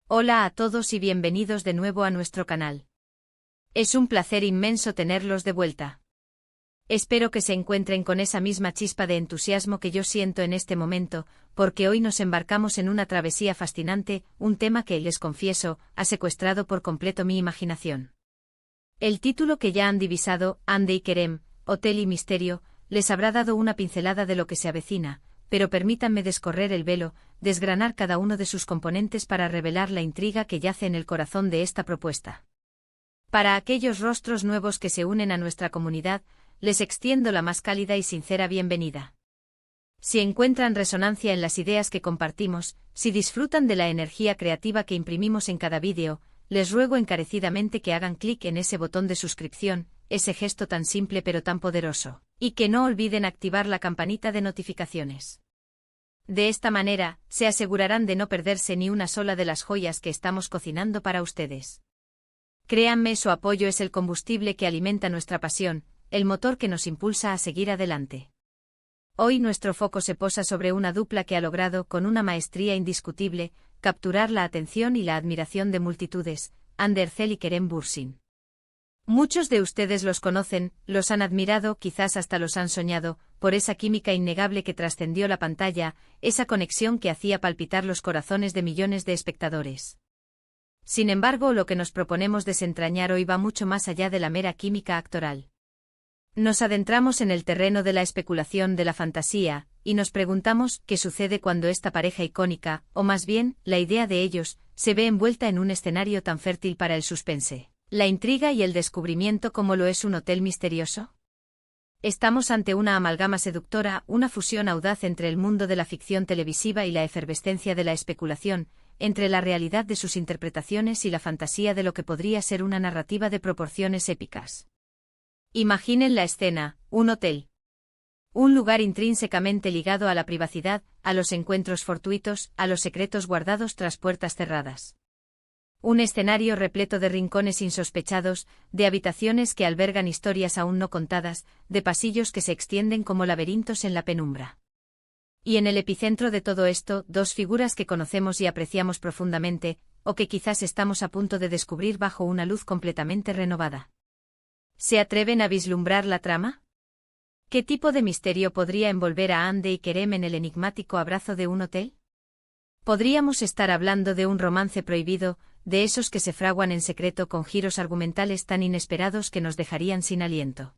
Hola a todos y bienvenidos de nuevo a nuestro canal. Es un placer inmenso tenerlos de vuelta. Espero que se encuentren con esa misma chispa de entusiasmo que yo siento en este momento, porque hoy nos embarcamos en una travesía fascinante, un tema que, les confieso, ha secuestrado por completo mi imaginación. El título que ya han divisado, Hande y Kerem, Hotel y Misterio, les habrá dado una pincelada de lo que se avecina, pero permítanme descorrer el velo, desgranar cada uno de sus componentes para revelar la intriga que yace en el corazón de esta propuesta. Para aquellos rostros nuevos que se unen a nuestra comunidad, les extiendo la más cálida y sincera bienvenida. Si encuentran resonancia en las ideas que compartimos, si disfrutan de la energía creativa que imprimimos en cada vídeo, les ruego encarecidamente que hagan clic en ese botón de suscripción, ese gesto tan simple pero tan poderoso, y que no olviden activar la campanita de notificaciones. De esta manera, se asegurarán de no perderse ni una sola de las joyas que estamos cocinando para ustedes. Créanme, su apoyo es el combustible que alimenta nuestra pasión, el motor que nos impulsa a seguir adelante. Hoy nuestro foco se posa sobre una dupla que ha logrado, con una maestría indiscutible, capturar la atención y la admiración de multitudes, Hande Erçel y Kerem Bürsin. Muchos de ustedes los conocen, los han admirado, quizás hasta los han soñado, por esa química innegable que trascendió la pantalla, esa conexión que hacía palpitar los corazones de millones de espectadores. Sin embargo, lo que nos proponemos desentrañar hoy va mucho más allá de la mera química actoral. Nos adentramos en el terreno de la especulación, de la fantasía, y nos preguntamos qué sucede cuando esta pareja icónica, o más bien, la idea de ellos, se ve envuelta en un escenario tan fértil para el suspense, la intriga y el descubrimiento como lo es un hotel misterioso. Estamos ante una amalgama seductora, una fusión audaz entre el mundo de la ficción televisiva y la efervescencia de la especulación, entre la realidad de sus interpretaciones y la fantasía de lo que podría ser una narrativa de proporciones épicas. Imaginen la escena, un hotel. Un lugar intrínsecamente ligado a la privacidad, a los encuentros fortuitos, a los secretos guardados tras puertas cerradas. Un escenario repleto de rincones insospechados, de habitaciones que albergan historias aún no contadas, de pasillos que se extienden como laberintos en la penumbra. Y en el epicentro de todo esto, dos figuras que conocemos y apreciamos profundamente, o que quizás estamos a punto de descubrir bajo una luz completamente renovada. ¿Se atreven a vislumbrar la trama? ¿Qué tipo de misterio podría envolver a Hande y Kerem en el enigmático abrazo de un hotel? Podríamos estar hablando de un romance prohibido, de esos que se fraguan en secreto con giros argumentales tan inesperados que nos dejarían sin aliento.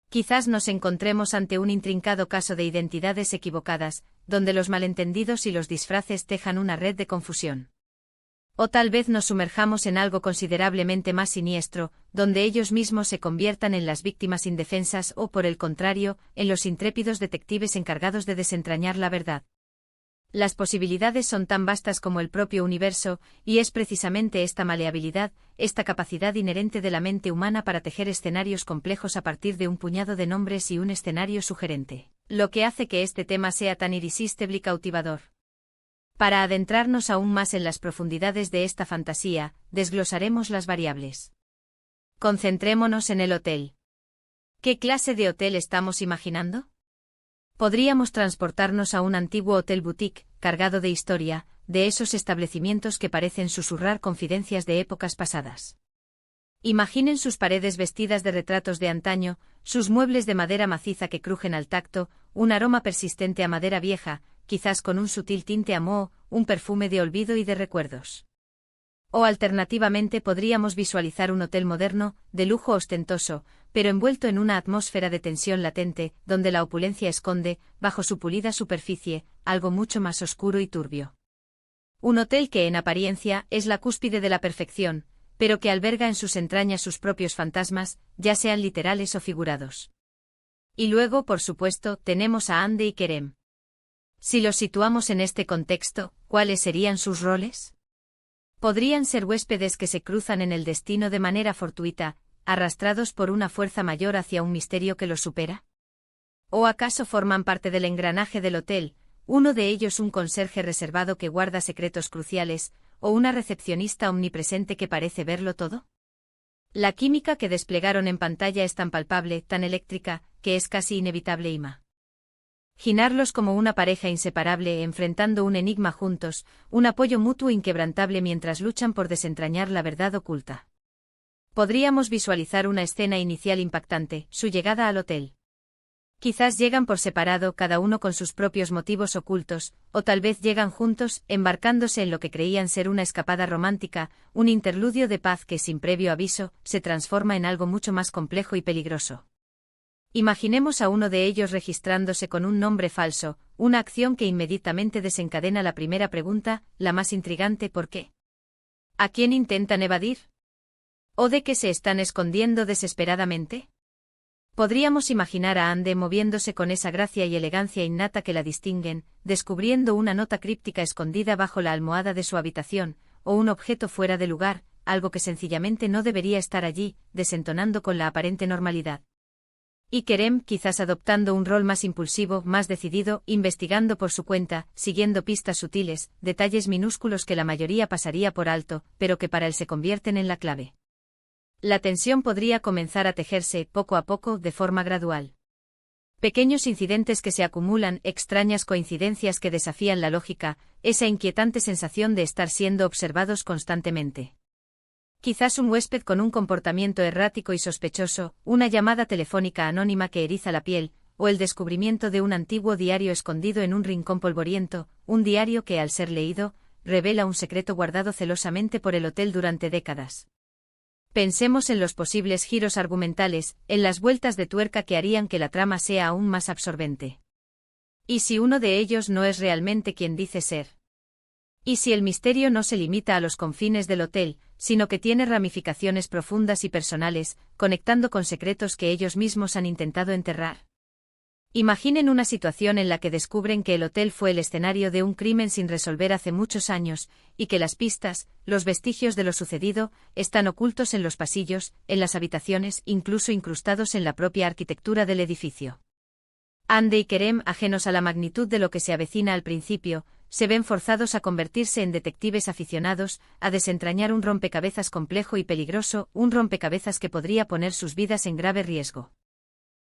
Quizás nos encontremos ante un intrincado caso de identidades equivocadas, donde los malentendidos y los disfraces tejan una red de confusión. O tal vez nos sumerjamos en algo considerablemente más siniestro, donde ellos mismos se conviertan en las víctimas indefensas o, por el contrario, en los intrépidos detectives encargados de desentrañar la verdad. Las posibilidades son tan vastas como el propio universo, y es precisamente esta maleabilidad, esta capacidad inherente de la mente humana para tejer escenarios complejos a partir de un puñado de nombres y un escenario sugerente, lo que hace que este tema sea tan irresistible y cautivador. Para adentrarnos aún más en las profundidades de esta fantasía, desglosaremos las variables. Concentrémonos en el hotel. ¿Qué clase de hotel estamos imaginando? Podríamos transportarnos a un antiguo hotel boutique, cargado de historia, de esos establecimientos que parecen susurrar confidencias de épocas pasadas. Imaginen sus paredes vestidas de retratos de antaño, sus muebles de madera maciza que crujen al tacto, un aroma persistente a madera vieja, quizás con un sutil tinte a moho, un perfume de olvido y de recuerdos. O alternativamente podríamos visualizar un hotel moderno, de lujo ostentoso, pero envuelto en una atmósfera de tensión latente, donde la opulencia esconde, bajo su pulida superficie, algo mucho más oscuro y turbio. Un hotel que en apariencia es la cúspide de la perfección, pero que alberga en sus entrañas sus propios fantasmas, ya sean literales o figurados. Y luego, por supuesto, tenemos a Hande y Kerem. Si los situamos en este contexto, ¿cuáles serían sus roles? ¿Podrían ser huéspedes que se cruzan en el destino de manera fortuita, arrastrados por una fuerza mayor hacia un misterio que los supera? ¿O acaso forman parte del engranaje del hotel, uno de ellos un conserje reservado que guarda secretos cruciales, o una recepcionista omnipresente que parece verlo todo? La química que desplegaron en pantalla es tan palpable, tan eléctrica, que es casi inevitable Ginarlos como una pareja inseparable enfrentando un enigma juntos, un apoyo mutuo inquebrantable mientras luchan por desentrañar la verdad oculta. Podríamos visualizar una escena inicial impactante, su llegada al hotel. Quizás llegan por separado, cada uno con sus propios motivos ocultos, o tal vez llegan juntos, embarcándose en lo que creían ser una escapada romántica, un interludio de paz que, sin previo aviso, se transforma en algo mucho más complejo y peligroso. Imaginemos a uno de ellos registrándose con un nombre falso, una acción que inmediatamente desencadena la primera pregunta, la más intrigante: ¿por qué? ¿A quién intentan evadir? ¿O de qué se están escondiendo desesperadamente? Podríamos imaginar a Anne moviéndose con esa gracia y elegancia innata que la distinguen, descubriendo una nota críptica escondida bajo la almohada de su habitación, o un objeto fuera de lugar, algo que sencillamente no debería estar allí, desentonando con la aparente normalidad. Y Kerem, quizás adoptando un rol más impulsivo, más decidido, investigando por su cuenta, siguiendo pistas sutiles, detalles minúsculos que la mayoría pasaría por alto, pero que para él se convierten en la clave. La tensión podría comenzar a tejerse, poco a poco, de forma gradual. Pequeños incidentes que se acumulan, extrañas coincidencias que desafían la lógica, esa inquietante sensación de estar siendo observados constantemente. Quizás un huésped con un comportamiento errático y sospechoso, una llamada telefónica anónima que eriza la piel, o el descubrimiento de un antiguo diario escondido en un rincón polvoriento, un diario que, al ser leído, revela un secreto guardado celosamente por el hotel durante décadas. Pensemos en los posibles giros argumentales, en las vueltas de tuerca que harían que la trama sea aún más absorbente. ¿Y si uno de ellos no es realmente quien dice ser? ¿Y si el misterio no se limita a los confines del hotel, sino que tiene ramificaciones profundas y personales, conectando con secretos que ellos mismos han intentado enterrar? Imaginen una situación en la que descubren que el hotel fue el escenario de un crimen sin resolver hace muchos años, y que las pistas, los vestigios de lo sucedido, están ocultos en los pasillos, en las habitaciones, incluso incrustados en la propia arquitectura del edificio. Anne y Kerem, ajenos a la magnitud de lo que se avecina al principio, se ven forzados a convertirse en detectives aficionados, a desentrañar un rompecabezas complejo y peligroso, un rompecabezas que podría poner sus vidas en grave riesgo.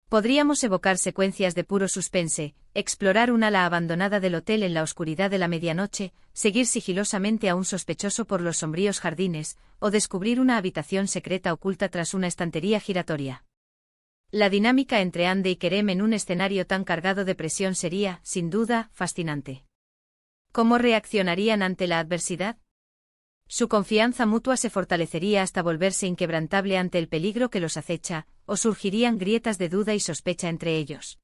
Podríamos evocar secuencias de puro suspense, explorar un ala abandonada del hotel en la oscuridad de la medianoche, seguir sigilosamente a un sospechoso por los sombríos jardines, o descubrir una habitación secreta oculta tras una estantería giratoria. La dinámica entre Anne y Kerem en un escenario tan cargado de presión sería, sin duda, fascinante. ¿Cómo reaccionarían ante la adversidad? Su confianza mutua se fortalecería hasta volverse inquebrantable ante el peligro que los acecha, o surgirían grietas de duda y sospecha entre ellos.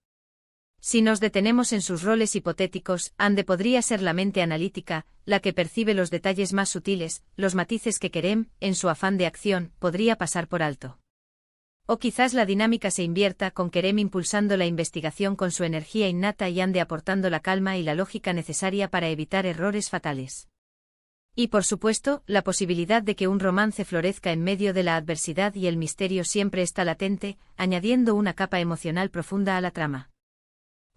Si nos detenemos en sus roles hipotéticos, Anne podría ser la mente analítica, la que percibe los detalles más sutiles, los matices que Kerem, en su afán de acción, podría pasar por alto. O quizás la dinámica se invierta, con Kerem impulsando la investigación con su energía innata y Anne aportando la calma y la lógica necesaria para evitar errores fatales. Y por supuesto, la posibilidad de que un romance florezca en medio de la adversidad y el misterio siempre está latente, añadiendo una capa emocional profunda a la trama.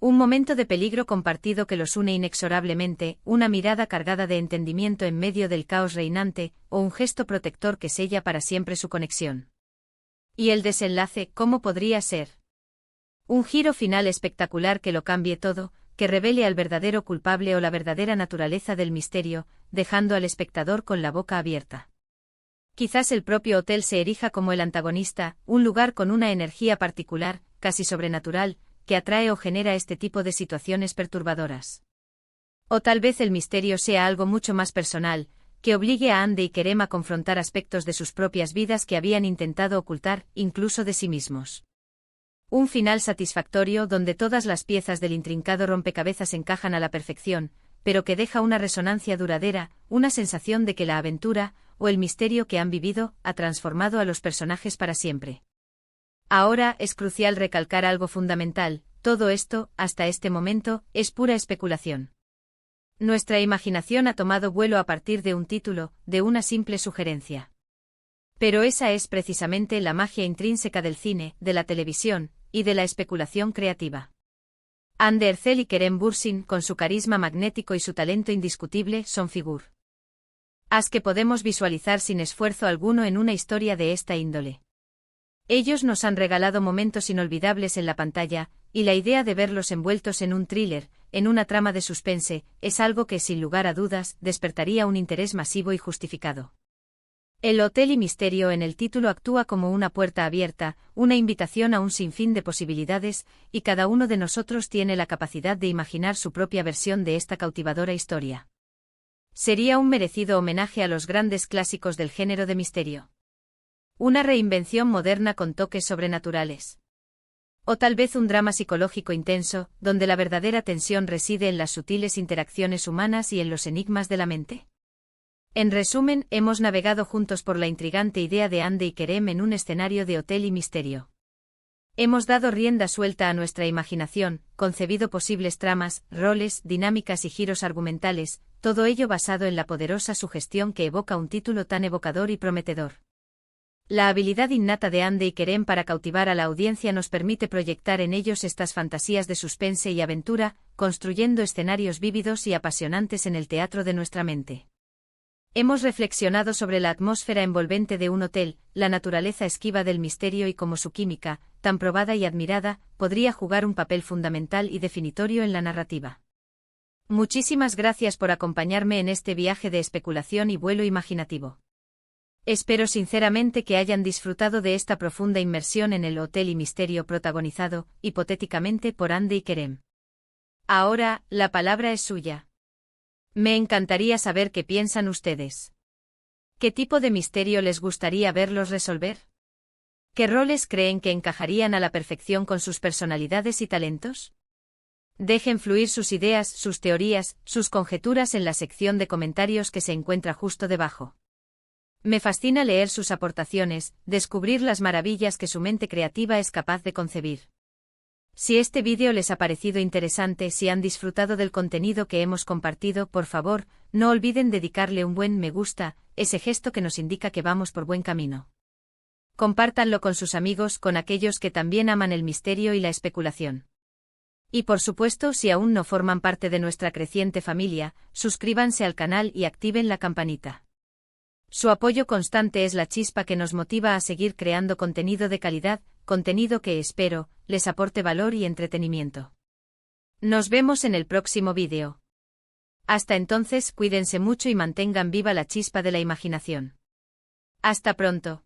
Un momento de peligro compartido que los une inexorablemente, una mirada cargada de entendimiento en medio del caos reinante, o un gesto protector que sella para siempre su conexión. ¿Y el desenlace, cómo podría ser? Un giro final espectacular que lo cambie todo, que revele al verdadero culpable o la verdadera naturaleza del misterio, dejando al espectador con la boca abierta. Quizás el propio hotel se erija como el antagonista, un lugar con una energía particular, casi sobrenatural, que atrae o genera este tipo de situaciones perturbadoras. O tal vez el misterio sea algo mucho más personal, que obligue a Anne y Kerem a confrontar aspectos de sus propias vidas que habían intentado ocultar, incluso de sí mismos. Un final satisfactorio donde todas las piezas del intrincado rompecabezas encajan a la perfección, pero que deja una resonancia duradera, una sensación de que la aventura, o el misterio que han vivido, ha transformado a los personajes para siempre. Ahora es crucial recalcar algo fundamental: todo esto, hasta este momento, es pura especulación. Nuestra imaginación ha tomado vuelo a partir de un título, de una simple sugerencia. Pero esa es precisamente la magia intrínseca del cine, de la televisión, y de la especulación creativa. Anne Ercel y Kerem Bürsin, con su carisma magnético y su talento indiscutible, son figuras que podemos visualizar sin esfuerzo alguno en una historia de esta índole. Ellos nos han regalado momentos inolvidables en la pantalla, y la idea de verlos envueltos en un thriller, en una trama de suspense, es algo que, sin lugar a dudas, despertaría un interés masivo y justificado. El Hotel y Misterio en el título actúa como una puerta abierta, una invitación a un sinfín de posibilidades, y cada uno de nosotros tiene la capacidad de imaginar su propia versión de esta cautivadora historia. Sería un merecido homenaje a los grandes clásicos del género de misterio. Una reinvención moderna con toques sobrenaturales. O tal vez un drama psicológico intenso, donde la verdadera tensión reside en las sutiles interacciones humanas y en los enigmas de la mente. En resumen, hemos navegado juntos por la intrigante idea de Andy y Kerem en un escenario de hotel y misterio. Hemos dado rienda suelta a nuestra imaginación, concebido posibles tramas, roles, dinámicas y giros argumentales, todo ello basado en la poderosa sugestión que evoca un título tan evocador y prometedor. La habilidad innata de Andy y Kerem para cautivar a la audiencia nos permite proyectar en ellos estas fantasías de suspense y aventura, construyendo escenarios vívidos y apasionantes en el teatro de nuestra mente. Hemos reflexionado sobre la atmósfera envolvente de un hotel, la naturaleza esquiva del misterio y cómo su química, tan probada y admirada, podría jugar un papel fundamental y definitorio en la narrativa. Muchísimas gracias por acompañarme en este viaje de especulación y vuelo imaginativo. Espero sinceramente que hayan disfrutado de esta profunda inmersión en el Hotel y Misterio protagonizado, hipotéticamente, por Andy y Kerem. Ahora, la palabra es suya. Me encantaría saber qué piensan ustedes. ¿Qué tipo de misterio les gustaría verlos resolver? ¿Qué roles creen que encajarían a la perfección con sus personalidades y talentos? Dejen fluir sus ideas, sus teorías, sus conjeturas en la sección de comentarios que se encuentra justo debajo. Me fascina leer sus aportaciones, descubrir las maravillas que su mente creativa es capaz de concebir. Si este vídeo les ha parecido interesante, si han disfrutado del contenido que hemos compartido, por favor, no olviden dedicarle un buen me gusta, ese gesto que nos indica que vamos por buen camino. Compártanlo con sus amigos, con aquellos que también aman el misterio y la especulación. Y por supuesto, si aún no forman parte de nuestra creciente familia, suscríbanse al canal y activen la campanita. Su apoyo constante es la chispa que nos motiva a seguir creando contenido de calidad, contenido que espero les aporte valor y entretenimiento. Nos vemos en el próximo vídeo. Hasta entonces, cuídense mucho y mantengan viva la chispa de la imaginación. Hasta pronto.